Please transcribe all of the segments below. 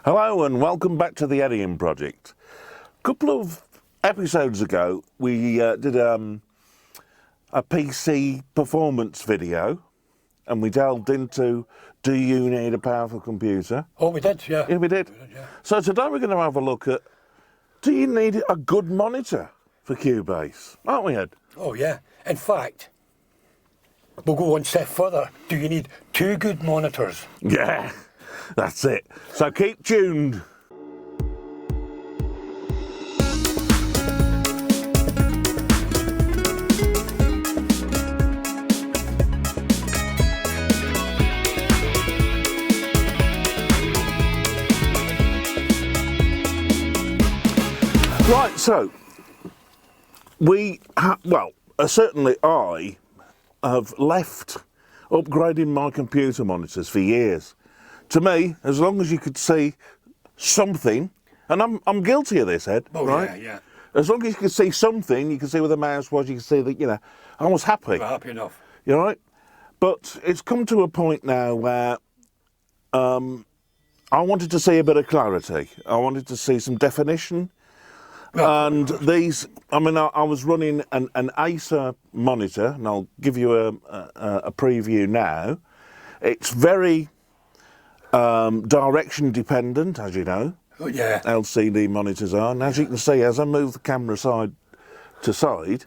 Hello and welcome back to the Editing Project. A couple of episodes ago we did a PC performance video and we delved into, do you need a powerful computer? Oh, we did, yeah. Yeah, we did. Yeah. So today we're going to have a look at, do you need a good monitor for Cubase? Aren't we, Ed? Oh, yeah. In fact, we'll go one step further. Do you need two good monitors? Yeah, that's it. So keep tuned. Right, so certainly I have left upgrading my computer monitors for years. To me, as long as you could see something, and I'm guilty of this, Ed, Oh, right? yeah. As long as you could see something, you could see where the mouse was, you could see that, I was happy. We're happy enough. You know, right? But it's come to a point now where I wanted to see a bit of clarity. I wanted to see some definition. And these, I was running an Acer monitor, and I'll give you a preview now. It's very direction dependent, as you know. Oh, yeah. LCD monitors are. And as you can see, as I move the camera side to side,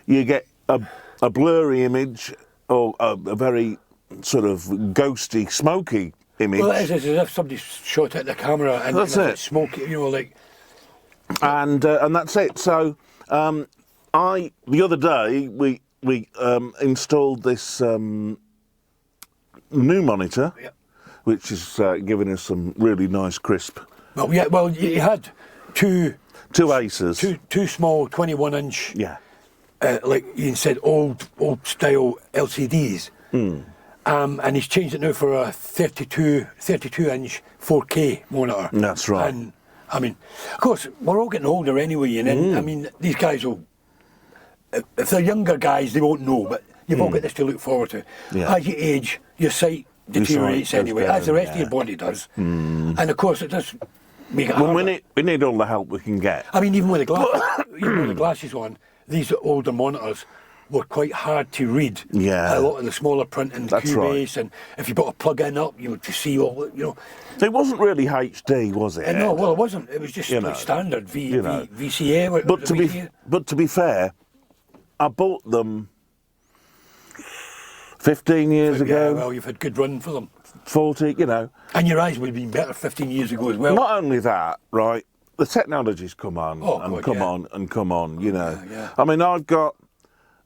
you get a blurry image or a very sort of ghosty, smoky image. Well, it's as if somebody shot at the camera and That's it. Smoky, like... And that's it. So the other day we installed this new monitor, Yeah. which is giving us some really nice crisp. Well, yeah. Well, you had two Acers. two small 21-inch, Yeah. like you said, old style LCDs. And he's changed it now for a 32-inch 4K monitor. That's right. And of course, we're all getting older anyway, and then, these guys will, if they're younger guys, they won't know, but you've all got this to look forward to. Yeah. As you age, your sight deteriorates goes anyway, down, as the rest of yeah. your body does. And of course, it does make it Well, harder. we need all the help we can get. Even with the glasses on, these older monitors were quite hard to read. Yeah. A lot of the smaller print in That's Cubase, and if you put a plug-in up, you would see all, It wasn't really HD, was it? No, well, it wasn't. It was just like standard VCA. But to be fair, I bought them 15 years ago. Well, you've had good run for them. 40, And your eyes would have been better 15 years ago as well. Not only that, right, the technology's come on and come on, Yeah. I've got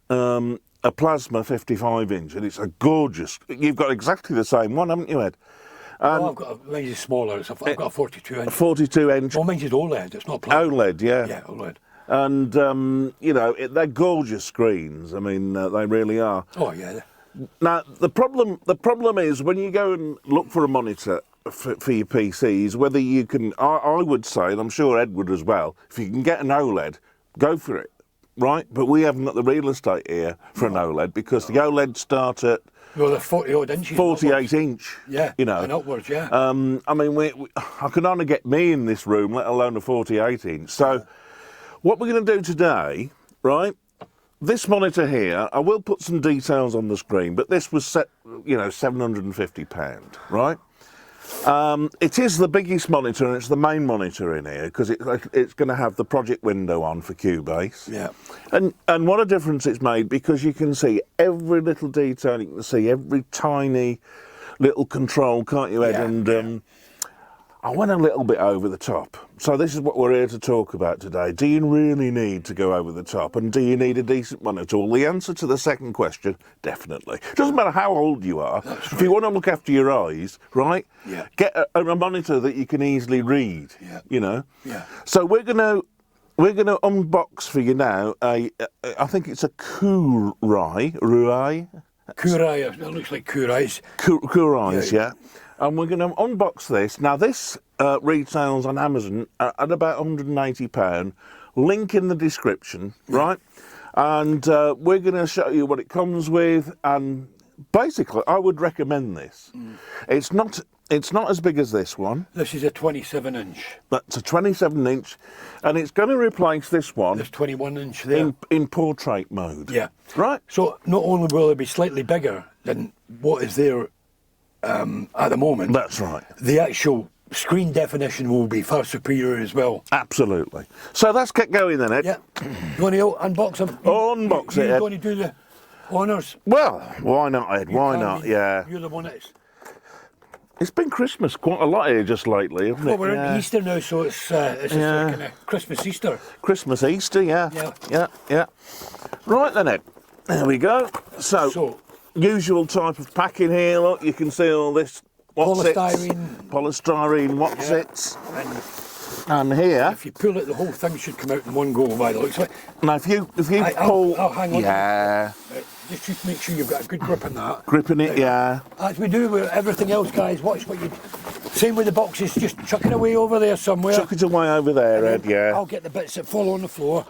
a plasma 55-inch and it's a gorgeous, you've got exactly the same one, haven't you, Ed? Mine's is smaller. I've got a 42-inch. 42-inch. Well, mine's is OLED. It's not plasma. OLED, yeah. Yeah, OLED. And, they're gorgeous screens. They really are. Oh, yeah. Now, the problem is when you go and look for a monitor for your PCs, whether you can, I would say, and I'm sure Ed would as well, if you can get an OLED, go for it, right? But we haven't got the real estate here for an OLED because the OLED start at Well, they're 40-odd inches. 48-inch. Yeah, and upwards, yeah. I can only get me in this room, let alone a 48-inch. So what we're going to do today, right, this monitor here, I will put some details on the screen, but this was set, £750, right? It is the biggest monitor and it's the main monitor in here because it's going to have the project window on for Cubase. Yeah. And what a difference it's made because you can see every little detail, you can see every tiny little control, can't you, Ed? Yeah, and I went a little bit over the top. So this is what we're here to talk about today. Do you really need to go over the top? And do you need a decent monitor? Well, the answer to the second question, definitely. Doesn't matter how old you are. If you want to look after your eyes, right? Yeah. Get a monitor that you can easily read. Yeah. Yeah. So we're gonna unbox for you now. I think it's a Kurai. Kurai. It looks like Kurais. Kurais, yeah. And we're going to unbox this. Now, this retails on Amazon at about £180. Link in the description, right? And we're going to show you what it comes with. And basically, I would recommend this. It's not It's not as big as this one. This is a 27-inch. That's a 27-inch, and it's going to replace this one There's 21-inch there. in portrait mode. Yeah. Right. So not only will it be slightly bigger than what is there at the moment, That's right. the actual screen definition will be far superior as well. Absolutely. So let's get going then, Ed. Yeah. You want to unbox them? Unbox it, You're Ed. going to do the honours? Well, why not, Ed? Why You not? can, Yeah. You're the one that's... It's been Christmas quite a lot here just lately, hasn't Well, it? we're into Easter now, so it's a kind of Christmas Easter. Christmas, Easter, yeah. Yeah. Right then, Ed. There we go. So, usual type of packing here. Look, you can see all this. Polystyrene, what's it? And here, if you pull it, the whole thing should come out in one go by the looks of it. now if you pull, I'll hang on. yeah, Just make sure you've got a good grip on that. gripping it, yeah. As we do with everything else, guys, watch what you... Same with the boxes, just chuck it away over there somewhere. Chuck it away over there, Ed, yeah. I'll get the bits that fall on the floor.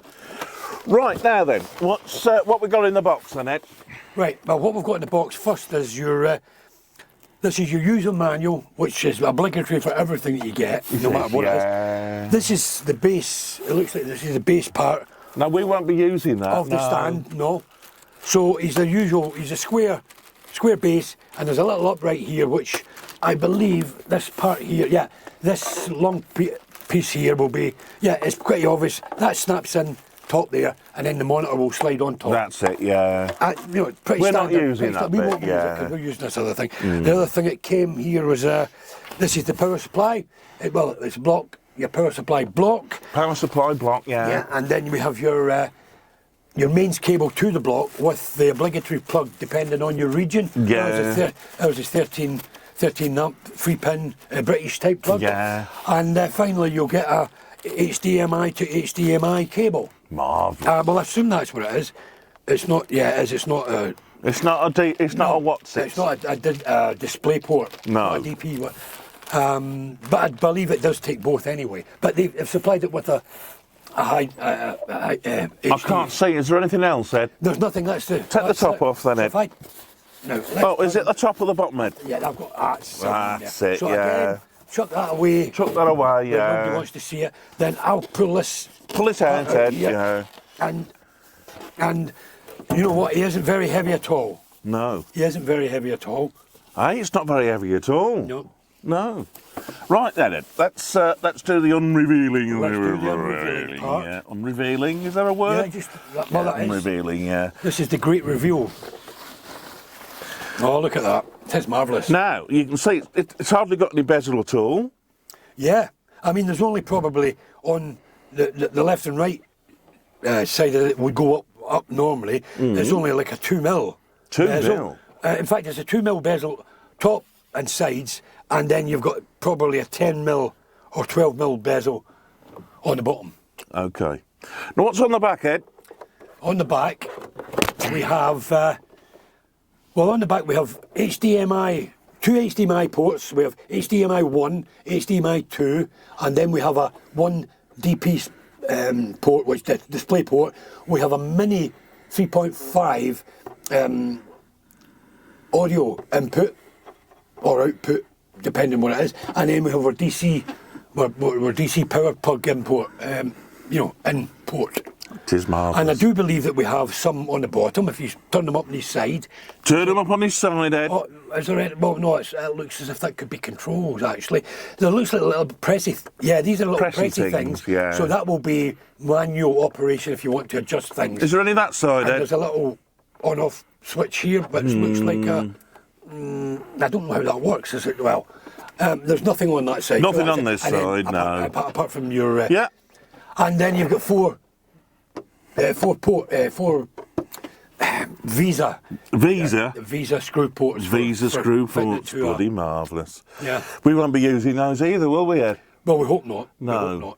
Right, now then, what we got in the box then, Ed? Right, well, what we've got in the box first is your... this is your user manual, which is obligatory for everything that you get, no matter what it is. This is the base, it looks like this is the base part. No, we won't be using that. Of the stand, no. So he's a square base, and there's a little upright here, which I believe this part here, yeah, this long piece here will be, yeah, it's pretty obvious. That snaps in top there, and then the monitor will slide on top. That's it, yeah. You know, pretty We're standard. not using that We bit, won't use it yeah. because we're using this other thing. The other thing that came here was, this is the power supply. Well, it's your power supply block. Power supply block, yeah. Yeah, and then we have your mains cable to the block with the obligatory plug depending on your region. Yeah. Ours is 13 amp 3-pin British type plug. Yeah. And finally you'll get a HDMI to HDMI cable. Marvellous. Well, I assume that's what it is. It's not. Yeah, it is. It's not a. It's not a what's it? It's not a display port. No. Not a DP one. But I believe it does take both anyway. But they've supplied it with a high. I can't see. Is there anything else, Ed? There's nothing. Take the top off then, Ed. No. Is it the top of the bottom, Ed? Yeah, I've got that. That's it, so yeah. Again, chuck that away. Chuck that away, If yeah. nobody wants to see it, then I'll pull this. Pull it out, Ed, yeah. And you know what? He isn't very heavy at all. No. He isn't very heavy at all. Hey, it's not very heavy at all. No. No. Right then, Ed. Let's do the unrevealing. Let's do the unrevealing part. Yeah. Unrevealing, is there a word? Yeah, that is. Unrevealing, yeah. This is the great reveal. Oh, look at that. It's marvellous. Now, you can see it's hardly got any bezel at all. Yeah. I mean, there's only probably on the left and right side of it would go up normally. There's only like a 2 mil. 2 bezel. mil? In fact, it's a 2 mil bezel top and sides, and then you've got probably a 10 mil or 12 mil bezel on the bottom. Okay. Now, what's on the back, Ed? On the back, we have, on the back we have HDMI, 2 HDMI ports. We have HDMI 1, HDMI 2, and then we have a 1 DP port, which is display port. We have a mini 3.5 audio input or output, depending what it is, and then we have our DC, our DC power plug import, in port. It is marvellous. And I do believe that we have some on the bottom. If you turn them up on his side. Turn them up on his side, Ed. Oh, is there any, well, no, it looks as if that could be controls, actually. There looks like a little pressy. Yeah, these are little pressy things. Yeah. So that will be manual operation if you want to adjust things. Is there any that side, And Ed? there's a little on-off switch here, which looks like a. I don't know how that works. Is it well? There's nothing on that side. Nothing So on this and then side, no. Apart from your. Yeah. And then you've got four Visa screw ports. Visa for screw fitting it ports. to Bloody marvellous. Yeah. We won't be using those either, will we, Ed? Well, we hope not. No. We hope not.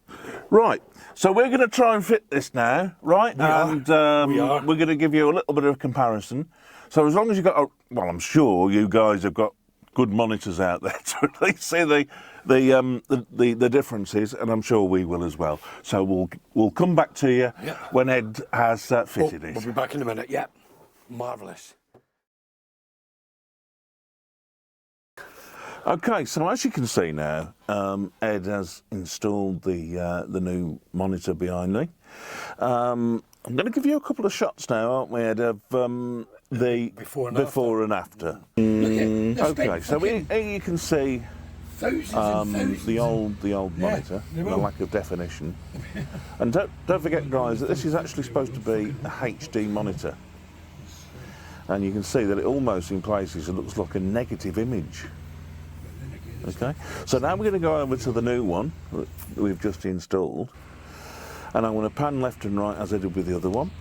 Right. So we're going to try and fit this now, right? We are. We're going to give you a little bit of a comparison. So as long as you've got, well, I'm sure you guys have got good monitors out there to at least see the differences, and I'm sure we will as well. So we'll come back to you when Ed has fitted it. We'll be back in a minute. Yeah, marvellous. Okay, so as you can see now, Ed has installed the new monitor behind me. I'm going to give you a couple of shots now, aren't we, Ed, of the before and after. Okay, so here you can see the old monitor, the lack of definition. And don't forget, guys, that this is actually supposed to be a HD monitor. And you can see that it almost in places it looks like a negative image. Okay, so now we're going to go over to the new one that we've just installed, and I'm going to pan left and right as I did with the other one.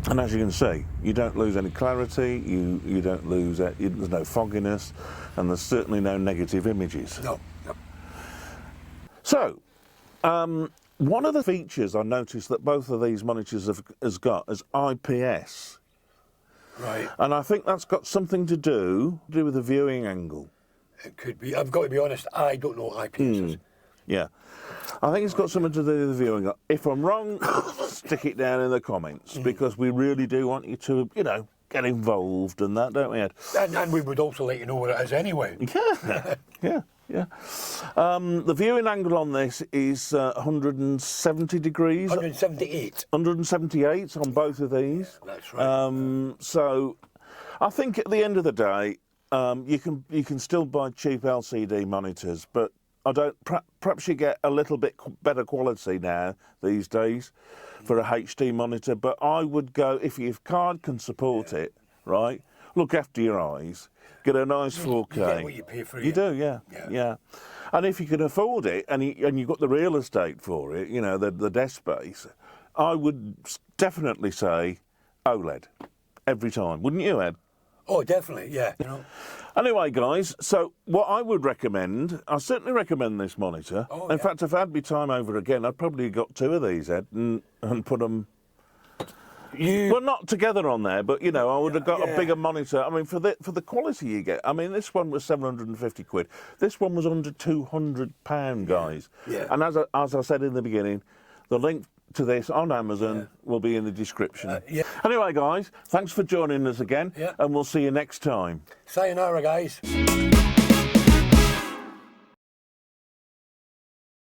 And as you can see, you don't lose any clarity, you don't lose, there's no fogginess, and there's certainly no negative images. No. So, one of the features I noticed that both of these monitors has got is IPS. Right. And I think that's got something to do with the viewing angle. It could be. I've got to be honest, I don't know what IPS is. Yeah. I think it's got something to do with the viewing. If I'm wrong, stick it down in the comments, because we really do want you to, get involved and that, don't we, Ed? And we would also let you know what it is anyway. Yeah. The viewing angle on this is 170 degrees. 178. 178 on both of these. That's right. So I think at the end of the day, you can still buy cheap LCD monitors, but perhaps you get a little bit better quality now these days for a HD monitor. But I would go, if your card can support it, right? Look after your eyes. Get a nice 4K. You get what you pay for it. You do, yeah. And if you can afford it, and you've got the real estate for it, the desk space, I would definitely say OLED every time, wouldn't you, Ed? Oh, definitely, yeah. Anyway, guys, so what I would recommend, I certainly recommend this monitor. In fact, if I had my time over again, I'd probably got 2 of these, Ed, and put them. Well, not together on there, but I would have got a bigger monitor. I mean, for the quality you get. I mean, this one was 750 quid. This one was under £200, guys. Yeah. And as I said in the beginning, the link to this on Amazon will be in the description. Anyway, guys, thanks for joining us again, and we'll see you next time. Sayonara, guys.